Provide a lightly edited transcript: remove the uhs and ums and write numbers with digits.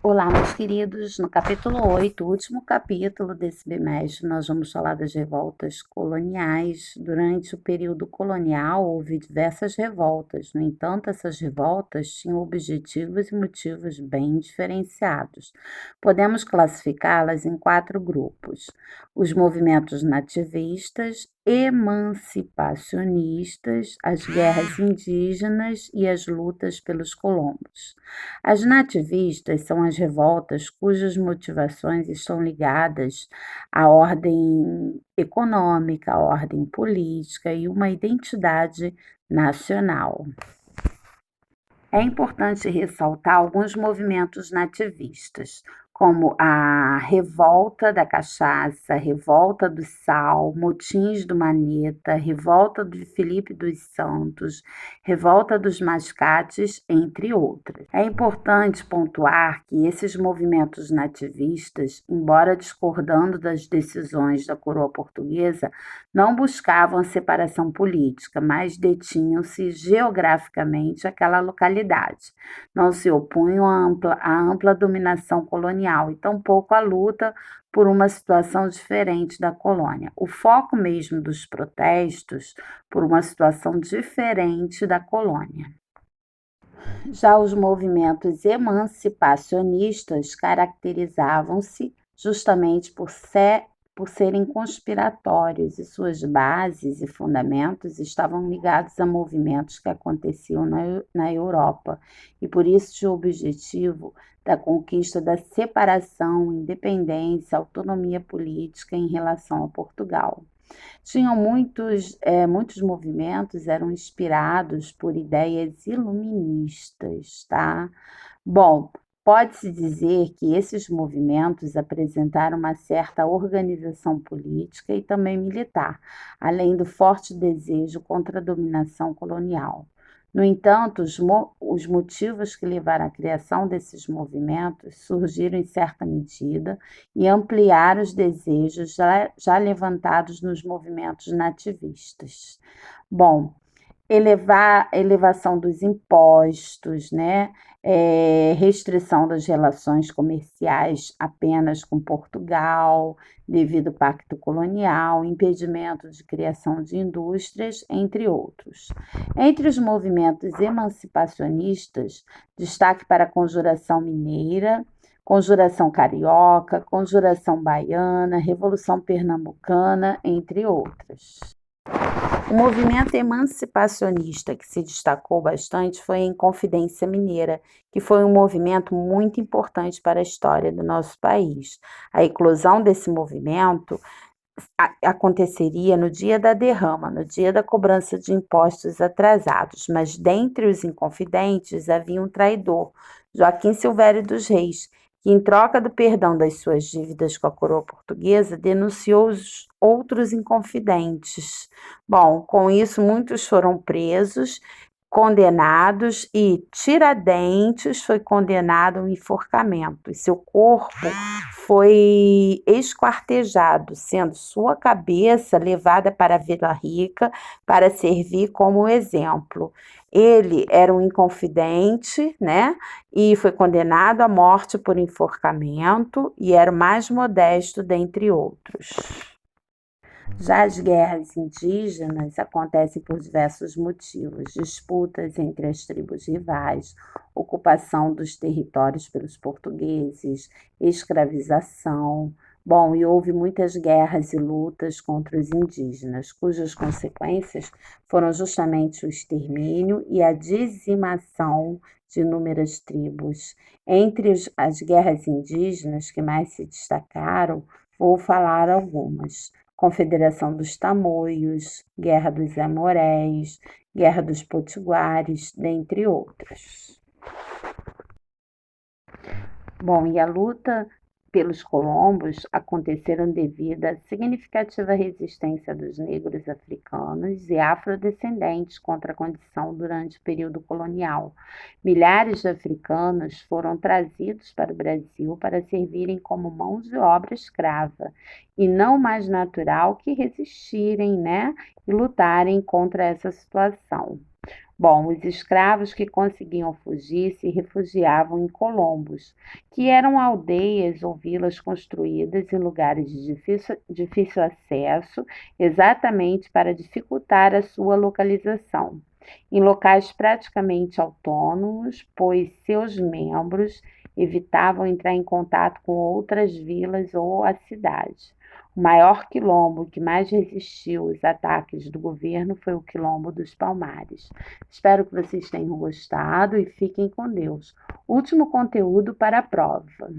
Olá, meus queridos. No capítulo 8, último capítulo desse bimestre, nós vamos falar das revoltas coloniais. Durante o período colonial, houve diversas revoltas. No entanto, essas revoltas tinham objetivos e motivos bem diferenciados. Podemos classificá-las em quatro grupos: os movimentos nativistas, emancipacionistas, as guerras indígenas e as lutas pelos colonos. As nativistas são as revoltas cujas motivações estão ligadas à ordem econômica, à ordem política e uma identidade nacional. É importante ressaltar alguns movimentos nativistas, como a Revolta da Cachaça, Revolta do Sal, Motins do Maneta, Revolta de Filipe dos Santos, Revolta dos Mascates, entre outras. É importante pontuar que esses movimentos nativistas, embora discordando das decisões da coroa portuguesa, não buscavam a separação política, mas detinham-se geograficamente àquela localidade. Não se opunham à ampla dominação colonial e tampouco à luta por uma situação diferente da colônia. O foco mesmo dos protestos por uma situação diferente da colônia. Já os movimentos emancipacionistas caracterizavam-se justamente por serem conspiratórios e suas bases e fundamentos estavam ligados a movimentos que aconteciam na Europa e por isso tinha o objetivo da conquista da separação, independência, autonomia política em relação a Portugal. Tinham muitos movimentos eram inspirados por ideias iluministas, tá? Bom, pode-se dizer que esses movimentos apresentaram uma certa organização política e também militar, além do forte desejo contra a dominação colonial. No entanto, os motivos que levaram à criação desses movimentos surgiram em certa medida e ampliaram os desejos já levantados nos movimentos nativistas. Bom, elevação dos impostos, né? Restrição das relações comerciais apenas com Portugal, devido ao pacto colonial, impedimento de criação de indústrias, entre outros. Entre os movimentos emancipacionistas, destaque para a Conjuração Mineira, Conjuração Carioca, Conjuração Baiana, Revolução Pernambucana, entre outras. O movimento emancipacionista que se destacou bastante foi a Inconfidência Mineira, que foi um movimento muito importante para a história do nosso país. A eclosão desse movimento aconteceria no dia da derrama, no dia da cobrança de impostos atrasados, mas dentre os inconfidentes havia um traidor, Joaquim Silvério dos Reis, que, em troca do perdão das suas dívidas com a coroa portuguesa, denunciou os outros inconfidentes. Bom, com isso, muitos foram presos, condenados e Tiradentes foi condenado ao enforcamento e seu corpo foi esquartejado, sendo sua cabeça levada para a Vila Rica para servir como exemplo. Ele era um inconfidente, né? E foi condenado à morte por enforcamento e era o mais modesto dentre outros. Já as guerras indígenas acontecem por diversos motivos: disputas entre as tribos rivais, ocupação dos territórios pelos portugueses, escravização. Bom, e houve muitas guerras e lutas contra os indígenas, cujas consequências foram justamente o extermínio e a dizimação de inúmeras tribos. Entre as guerras indígenas que mais se destacaram, vou falar algumas: Confederação dos Tamoios, Guerra dos Amoréis, Guerra dos Potiguares, dentre outras. Bom, e a luta pelos colombos aconteceram devido à significativa resistência dos negros africanos e afrodescendentes contra a condição durante o período colonial. Milhares de africanos foram trazidos para o Brasil para servirem como mãos de obra escrava, e não mais natural que resistirem, né, e lutarem contra essa situação. Bom, os escravos que conseguiam fugir se refugiavam em colombos, que eram aldeias ou vilas construídas em lugares de difícil acesso, exatamente para dificultar a sua localização. Em locais praticamente autônomos, pois seus membros evitavam entrar em contato com outras vilas ou a cidade. O maior quilombo que mais resistiu aos ataques do governo foi o Quilombo dos Palmares. Espero que vocês tenham gostado e fiquem com Deus. Último conteúdo para a prova.